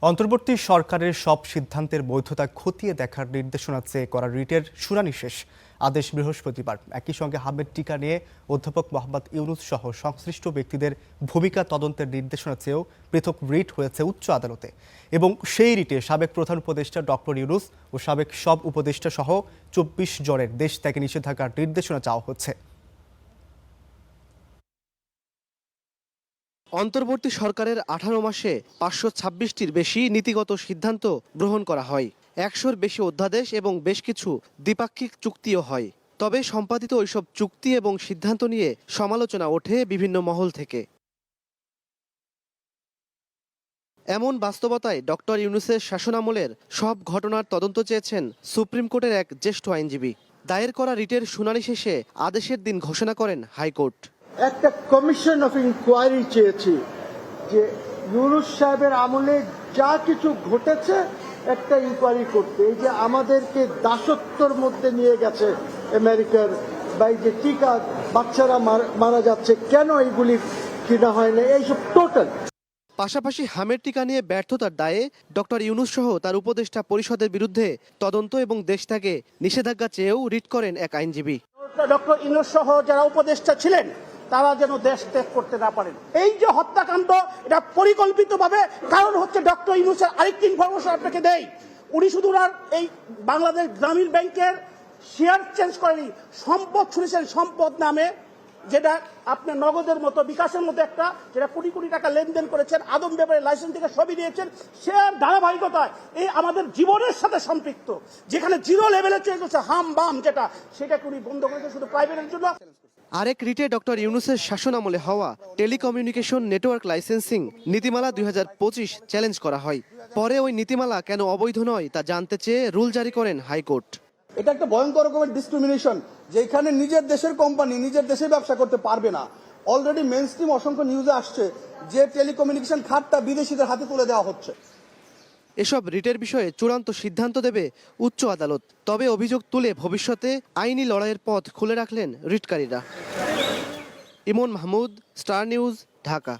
অন্তর্বর্তী সরকারের সব সিদ্ধান্তের বৈধতা খতিয়ে দেখার নির্দেশনা চেয়ে করা রিটের শুনানি শেষ আদেশ বৃহস্পতিবার। একই সঙ্গে হামেদ টিকা নিয়ে অধ্যাপক মোহাম্মদ ইউনুস সহ সংশ্লিষ্ট ব্যক্তিদের ভূমিকা তদন্তের নির্দেশনা চেয়েও পৃথক রিট হয়েছে উচ্চ আদালতে এবং সেই রিটে সাবেক প্রধান উপদেষ্টা ডক্টর ইউনুস ও সাবেক সব উপদেষ্টা সহ ২৪ জনের দেশ ত্যাগে নিষেধাজ্ঞার নির্দেশনা চাওয়া হচ্ছে। অন্তর্বর্তী সরকারের ১৮ মাসে ৫২৬টির বেশি নীতিগত সিদ্ধান্ত গ্রহণ করা হয়, ১০০-র বেশি অধ্যাদেশ এবং বেশ কিছু দ্বিপাক্ষিক চুক্তিও হয়। তবে সম্পাদিত ওইসব চুক্তি এবং সিদ্ধান্ত নিয়ে সমালোচনা ওঠে বিভিন্ন মহল থেকে। এমন বাস্তবতায় ডক্টর ইউনুসের শাসনামলের সব ঘটনার তদন্ত চেয়েছেন সুপ্রিম কোর্টের এক জ্যেষ্ঠ আইনজীবী। দায়ের করা রিটের শুনানি শেষে আদেশের দিন ঘোষণা করেন হাইকোর্ট। একটা কমিশন অফ ইনকোয়ারি চেয়েছি যে ইউনুস সাহেবের আমলে যা কিছু ঘটেছে একটা ইনকোয়ারি করতে। এই যে আমাদেরকে দাসত্বর মধ্যে নিয়ে গেছে আমেরিকার, বা এই যে টিকা বাচ্চারা মারা যাচ্ছে, কেন এইগুলি কিনা হয় না, এইসব টোটাল। পাশাপাশি হামের টিকা নিয়ে ব্যর্থতার দায়ে ডক্টর ইউনুস সহ তার উপদেষ্টা পরিষদের বিরুদ্ধে তদন্ত এবং দেশত্যাগে নিষেধাজ্ঞা চেয়েও রিট করেন এক আইনজীবী। ডক্টর ইউনুস সহ যারা উপদেষ্টা ছিলেন তারা যেন দেশ ত্যাগ করতে না পারেন। এই যে হত্যাকাণ্ড, এটা পরিকল্পিতভাবে, কারণ হচ্ছে ডক্টর ইউনুসের আরেকটি ইনফরমেশন আপনাকে দেই, উনি শুধু এই বাংলাদেশ গ্রামীণ ব্যাংকের শেয়ার চেঞ্জ করেনি, সম্পদ ছুড়েছেন, সম্পদ নামে, যেটা আপনার নগদের মতো বিকাশের মতো একটা, যেটা কোটি কোটি টাকা লেনদেন করেছেন, আদম ব্যাপারে লাইসেন্স থেকে সবই দিয়েছেন। সে ধারাবাহিকতায় এই আমাদের জীবনের সাথে সম্পৃক্ত, যেখানে জিরো লেভেলে চলছে হাম বাম, যেটা সেটাকে উনি বন্ধ করেছেন শুধু প্রাইভেটের জন্য। আরেক রিটে ডক্টর ইউনুসের শাসনামলে হওয়া টেলিকমিউনিকেশন নেটওয়ার্ক লাইসেন্সিং নীতিমালা ২০২৫ চ্যালেঞ্জ করা হয়। পরে ওই নীতিমালা কেন অবৈধ নয় তা জানতে চেয়ে রুল জারি করেন হাইকোর্ট। এটা একটা ভয়ঙ্কর রকমের ডিসক্রিমিনেশন, যেখানে নিজের দেশের কোম্পানি নিজের দেশে ব্যবসা করতে পারবে না। অলরেডি মেইনস্ট্রিম অসংখ্য নিউজে আসছে যে টেলিকমিউনিকেশন খাতটা বিদেশিদের হাতে তুলে দেওয়া হচ্ছে। এসব রিটের বিষয়ে চূড়ান্ত সিদ্ধান্ত দেবে উচ্চ আদালত। তবে অভিযোগ তুলে ভবিষ্যতে আইনি লড়াইয়ের পথ খুলে রাখলেন রিটকারীরা। ইমন মাহমুদ, স্টার নিউজ, ঢাকা।